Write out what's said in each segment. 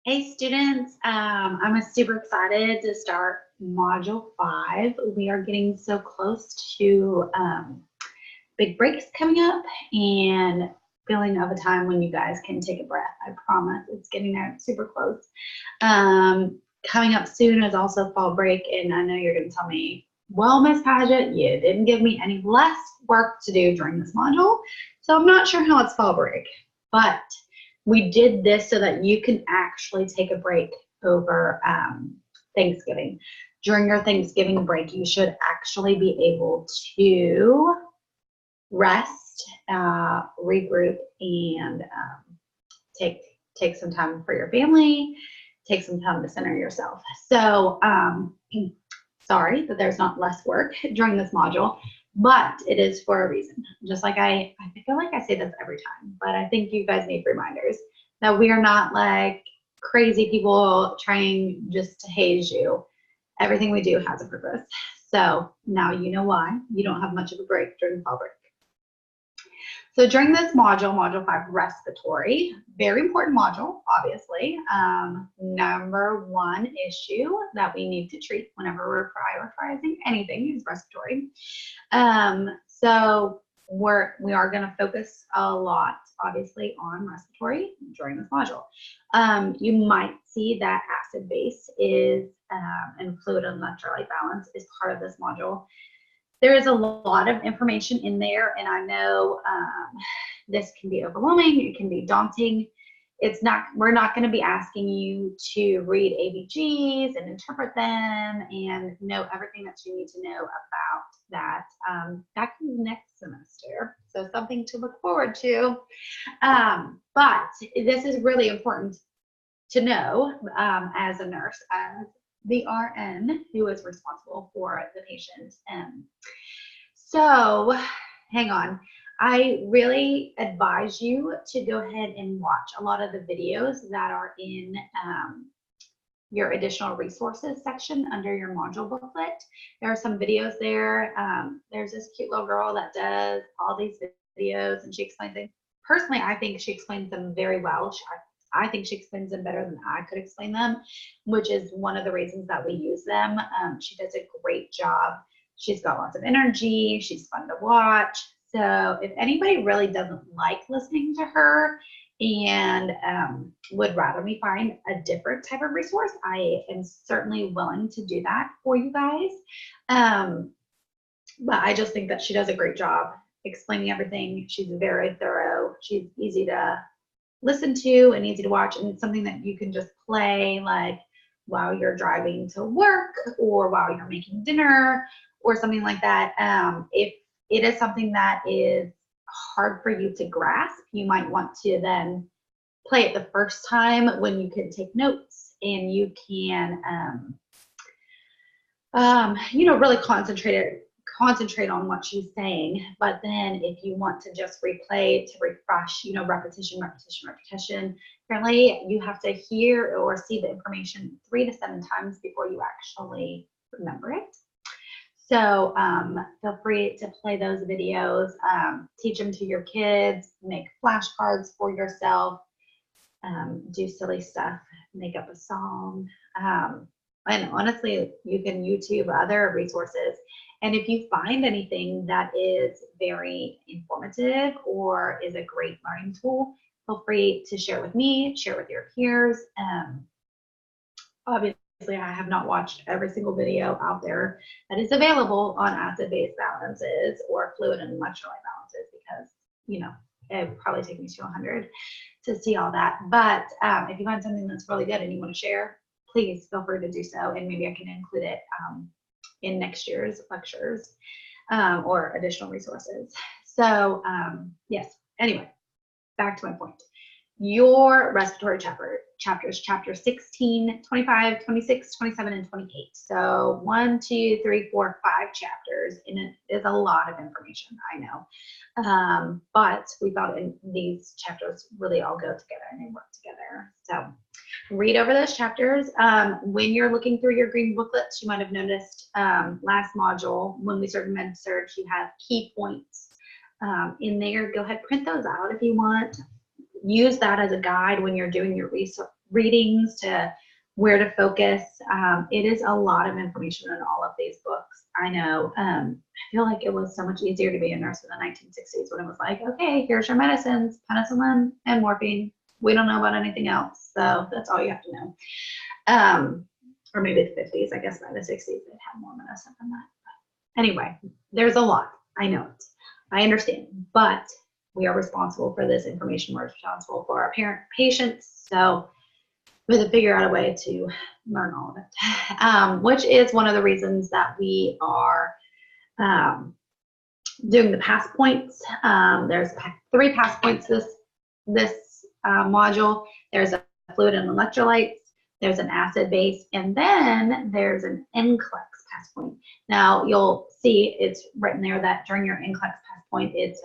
Hey students, I'm super excited to start Module 5. We are getting so close to big breaks coming up and feeling of a time when you guys can take a breath. I promise it's getting there super close. Coming up soon is also fall break, and I know you're going to tell me, well, Miss Paget, you didn't give me any less work to do during this module, so I'm not sure how it's fall break, but we did this so that you can actually take a break over Thanksgiving. During your Thanksgiving break, you should actually be able to rest, regroup, and take some time for your family, take some time to center yourself. So sorry that there's not less work during this module, but it is for a reason. Just like I feel like I say this every time, but I think you guys need reminders that we are not like crazy people trying just to haze you. Everything we do has a purpose. So now you know why you don't have much of a break during fall break. So during this module, Module 5, respiratory, very important module, obviously. Number one issue that we need to treat whenever we're prioritizing anything is respiratory. So we are going to focus a lot, obviously, on respiratory during this module. You might see that acid-base is and fluid and electrolyte balance is part of this module. There is a lot of information in there, and I know this can be overwhelming. It can be daunting. We're not going to be asking you to read ABGs and interpret them and know everything that you need to know about that. That comes next semester, so something to look forward to. But this is really important to know as a nurse, as the RN who is responsible for the patient. So hang on. I really advise you to go ahead and watch a lot of the videos that are in your additional resources section under your module booklet. There are some videos there. There's this cute little girl that does all these videos, and she explains things. Personally, I think she explains them very well. I think she explains them better than I could explain them, which is one of the reasons that we use them. She does a great job. She's got lots of energy. She's fun to watch. So if anybody really doesn't like listening to her and would rather me find a different type of resource, I am certainly willing to do that for you guys. But I just think that she does a great job explaining everything. She's very thorough. She's easy to listen to and easy to watch, and it's something that you can just play like while you're driving to work or while you're making dinner or something like that. If it is something that is hard for you to grasp, you might want to then play it the first time when you can take notes and you can really concentrate on what she's saying. But then if you want to just replay to refresh, repetition, apparently you have to hear or see the information 3 to 7 times before you actually remember it. So feel free to play those videos, teach them to your kids, make flashcards for yourself, do silly stuff, make up a song. And honestly, you can YouTube other resources. And if you find anything that is very informative or is a great learning tool, feel free to share with me, share with your peers. Obviously, I have not watched every single video out there that is available on acid-base balances or fluid and electrolyte balances because, it would probably take me to 100 to see all that. But if you find something that's really good and you want to share, please feel free to do so, and maybe I can include it in next year's lectures or additional resources. So yes, anyway, back to my point. Your respiratory chapters, chapter 16, 25, 26, 27, and 28. So 1, 2, 3, 4, 5 chapters, and it is a lot of information, I know. But we thought these chapters really all go together and they work together. So read over those chapters. When you're looking through your green booklets, you might have noticed last module, when we started Med-Surg, you have key points in there. Go ahead, print those out if you want. Use that as a guide when you're doing your readings to where to focus. It is a lot of information in all of these books. I know. I feel like it was so much easier to be a nurse in the 1960s when it was like, okay, here's your medicines, penicillin and morphine. We don't know about anything else. So that's all you have to know. Or maybe the 50s. I guess by the 60s, they'd have more medicine than that. But anyway, there's a lot. I know it. I understand. But we are responsible for this information. We're responsible for our patients. So we have to figure out a way to learn all of it, which is one of the reasons that we are doing the pass points. There's 3 pass points this module. There's a fluid and electrolytes, there's an acid base, and then there's an NCLEX pass point. Now you'll see it's written there that during your NCLEX pass point, it's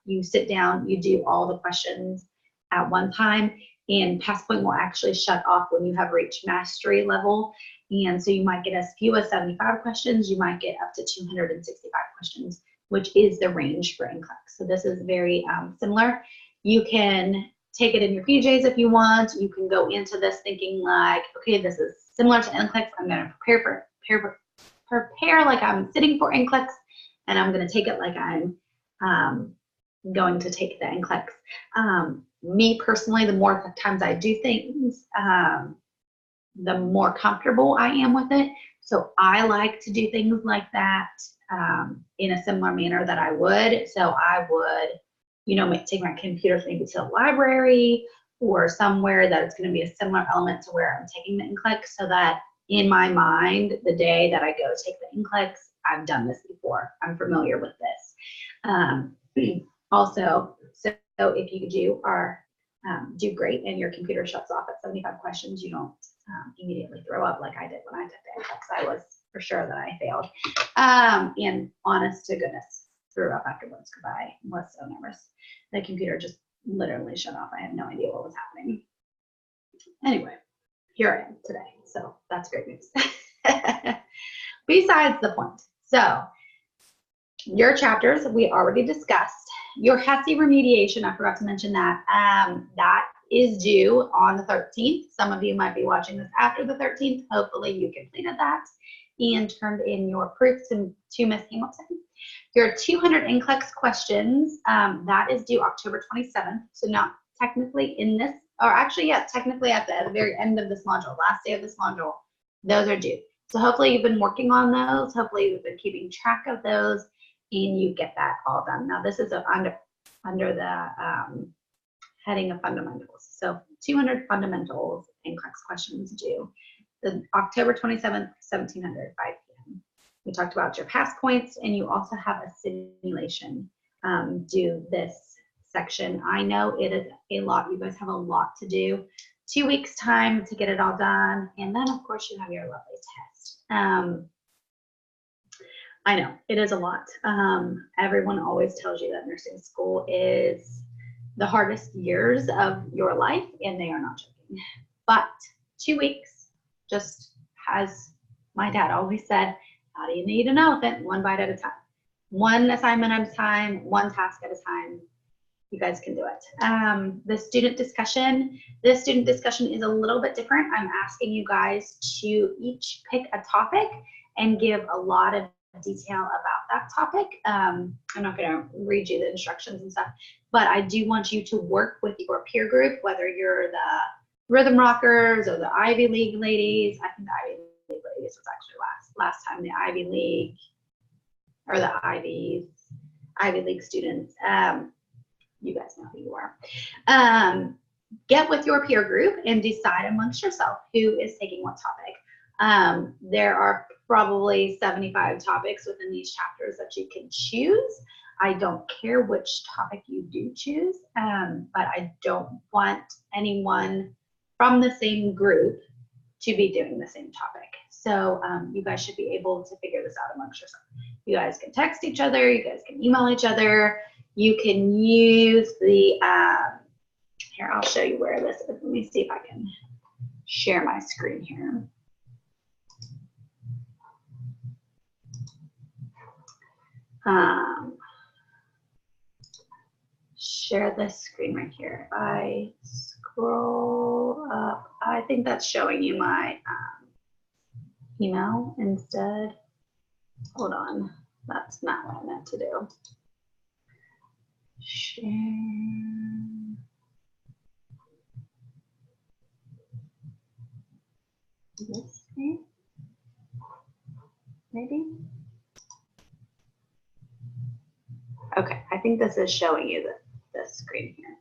you sit down, you do all the questions at one time, and pass point will actually shut off when you have reached mastery level. And so you might get as few as 75 questions, you might get up to 265 questions, which is the range for NCLEX. So this is very similar. You can take it in your PJs if you want. You can go into this thinking like, okay, this is similar to NCLEX. I'm going to prepare like I'm sitting for NCLEX, and I'm going to take it like I'm going to take the NCLEX. Me personally, the more times I do things, the more comfortable I am with it. So I like to do things like that in a similar manner that I would. So I would, you know, take my computer maybe to the library or somewhere that it's going to be a similar element to where I'm taking the NCLEX, so that in my mind, the day that I go take the NCLEX, I've done this before. I'm familiar with this. Also, so if you do great and your computer shuts off at 75 questions, you don't immediately throw up like I did when I took the NCLEX. I was for sure that I failed. And honest to goodness, threw up afterwards because I was so nervous. The computer just literally shut off. I had no idea what was happening. Anyway, here I am today. So that's great news. Besides the point. So your chapters, we already discussed. Your HESI remediation, I forgot to mention that. That is due on the 13th. Some of you might be watching this after the 13th. Hopefully you completed that and turned in your proofs to Miss Hamilton. Your 200 NCLEX questions, that is due October 27th. So not technically in this, or actually, yeah, technically at the very end of this module, last day of this module, those are due. So hopefully you've been working on those. Hopefully you've been keeping track of those and you get that all done. Now this is under the heading of fundamentals. So 200 fundamentals NCLEX questions due the October 27th, 1700, 5 p.m. We talked about your pass points, and you also have a simulation due this section. I know it is a lot. You guys have a lot to do. 2 weeks time to get it all done. And then of course you have your lovely test. I know it is a lot. Everyone always tells you that nursing school is the hardest years of your life, and they are not joking. But 2 weeks, just as my dad always said, how do you need an elephant? One bite at a time. One assignment at a time, one task at a time. You guys can do it. The student discussion. This student discussion is a little bit different. I'm asking you guys to each pick a topic and give a lot of detail about that topic. I'm not going to read you the instructions and stuff, but I do want you to work with your peer group, whether you're the Rhythm Rockers or the Ivy League ladies. I think the Ivy League ladies was actually last time, the Ivy League or the Ivy League students. You guys know who you are. Get with your peer group and decide amongst yourself who is taking what topic. There are probably 75 topics within these chapters that you can choose. I don't care which topic you do choose, but I don't want anyone from the same group to be doing the same topic. So you guys should be able to figure this out amongst yourself. You guys can text each other, you guys can email each other, you can use the, here, I'll show you where this is. Let me see if I can share my screen here. Share this screen right here. If I scroll up, I think that's showing you my email instead. Hold on, that's not what I meant to do. Share. This way, maybe. Okay, I think this is showing you the screen here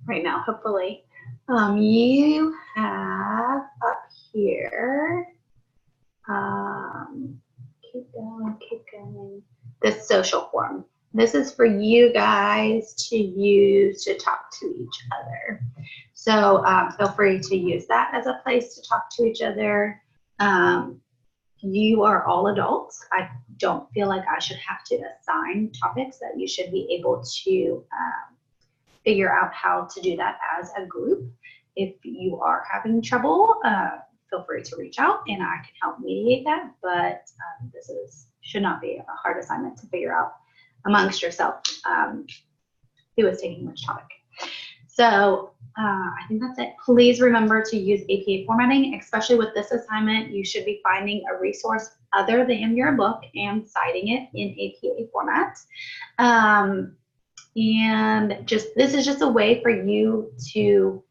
right now. Hopefully, you have up here. Keep going, keep going. This social forum. This is for you guys to use to talk to each other. So feel free to use that as a place to talk to each other. You are all adults. I don't feel like I should have to assign topics, that you should be able to figure out how to do that as a group. If you are having trouble, feel free to reach out and I can help mediate that, but this should not be a hard assignment to figure out amongst yourself who is taking which topic. So I think that's it. Please remember to use APA formatting, especially with this assignment. You should be finding a resource other than your book and citing it in APA format. And this is just a way for you to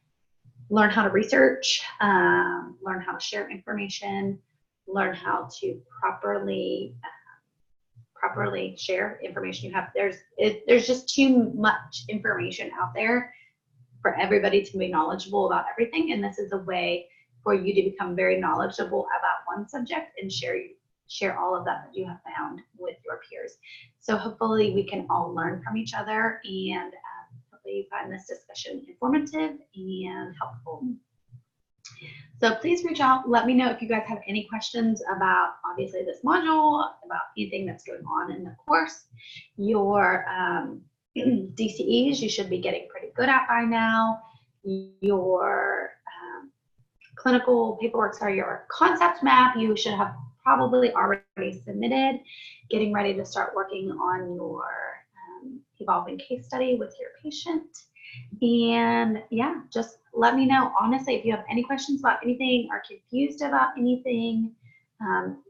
learn how to research, learn how to share information, learn how to properly share information you have. There's just too much information out there for everybody to be knowledgeable about everything, and this is a way for you to become very knowledgeable about one subject and share all of that you have found with your peers. So hopefully we can all learn from each other, and hopefully you find this discussion informative and helpful. So please reach out. Let me know if you guys have any questions about, obviously, this module, about anything that's going on in the course. Your DCEs, you should be getting pretty good at by now. Your clinical paperwork, your concept map, you should have probably already submitted, getting ready to start working on your evolving case study with your patient. And yeah, just let me know, honestly, if you have any questions about anything, are confused about anything,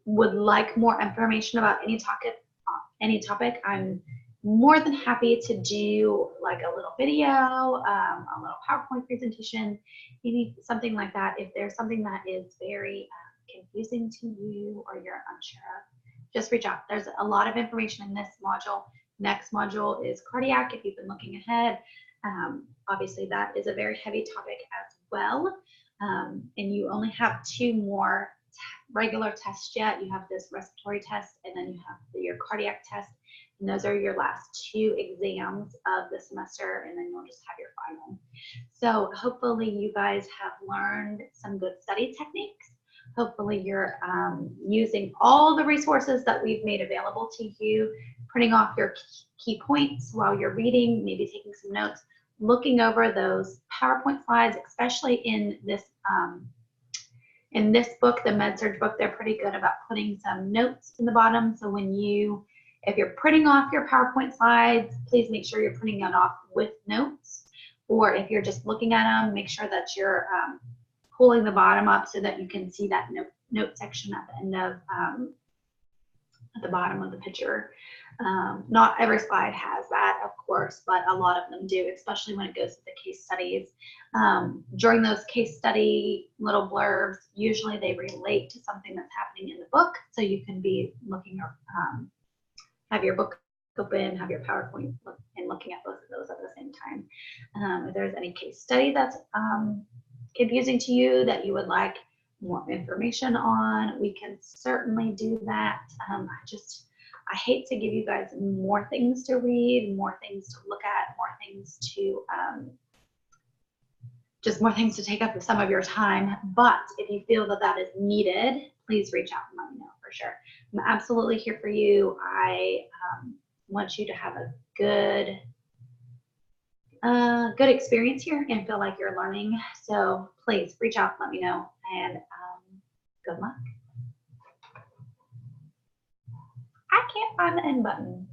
would like more information about any topic, I'm more than happy to do like a little video, a little PowerPoint presentation, maybe something like that. If there's something that is very confusing to you or you're unsure of, just reach out. There's a lot of information in this module. Next module is cardiac, if you've been looking ahead. Obviously that is a very heavy topic as well. And you only have 2 more regular tests yet. You have this respiratory test, and then you have your cardiac test. And those are your last 2 exams of the semester, and then you'll just have your final. So hopefully you guys have learned some good study techniques. Hopefully you're using all the resources that we've made available to you, printing off your key points while you're reading, maybe taking some notes, looking over those PowerPoint slides, especially in this book, the MedSurg book. They're pretty good about putting some notes in the bottom. So if you're printing off your PowerPoint slides, please make sure you're printing it off with notes. Or if you're just looking at them, make sure that you're pulling the bottom up so that you can see that note section at the end of, at the bottom of the picture. Not every slide has that, of course, but a lot of them do, especially when it goes to the case studies. During those case study little blurbs, usually they relate to something that's happening in the book, so you can be looking or have your book open, have your PowerPoint and looking at both of those at the same time. If there's any case study that's confusing to you that you would like more information on, we can certainly do that. I hate to give you guys more things to read, more things to look at, more things to just more things to take up some of your time. But if you feel that that is needed, please reach out and let me know for sure. I'm absolutely here for you. I want you to have a good experience here and feel like you're learning. So please reach out, let me know, and good luck. I can't find the end button.